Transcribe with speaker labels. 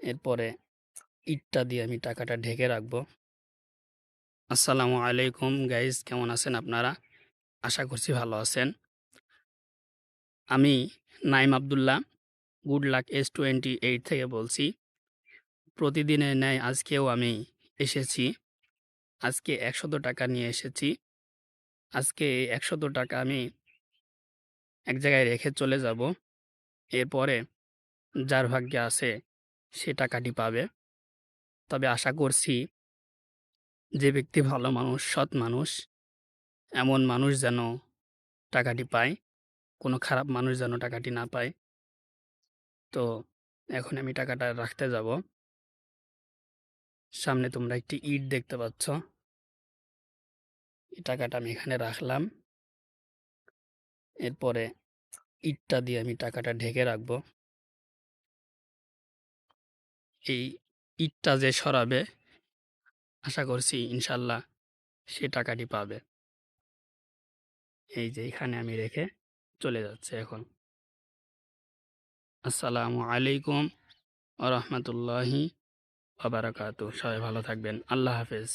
Speaker 1: এরপরে ইটটা দিয়ে আমি টাকাটা ঢেকে রাখবো। আসসালামু আলাইকুম গাইজ, কেমন আছেন আপনারা? আশা করছি ভালো আছেন। আমি Naim Abdullah, good luck S28 থেকে বলছি। প্রতিদিনের ন্যায় আজকেও আমি এসেছি। আজকে ১০০ টাকা নিয়ে এসেছি। আজকে এই ১০০ টাকা আমি এক জায়গায় রেখে চলে যাব। এরপরে যার ভাগ্যে আছে সে টাকাটি পাবে। তবে আশা করছি যে ব্যক্তি ভালো মানুষ, সৎ মানুষ, এমন মানুষ যেন টাকাটি পায়। কোনো খারাপ মানুষ যেন টাকাটি না পায়। তো এখন আমি টাকাটা রাখতে যাব। সামনে তোমরা একটি ইট দেখতে পাচ্ছ। এই টাকাটা আমি এখানে রাখলাম। এরপরে ইটটা দিয়ে আমি টাকাটা ঢেকে রাখবো। এই ইটটা যে সরাবে, আশা করছি ইনশাল্লাহ সে টাকাটি পাবে। এই যে এখানে আমি রেখে চলে যাচ্ছে এখন। আসসালামু আলাইকুম ওয়া রাহমাতুল্লাহি ওয়া বারাকাতুহু। সবাই ভালো থাকবেন। আল্লাহ হাফেজ।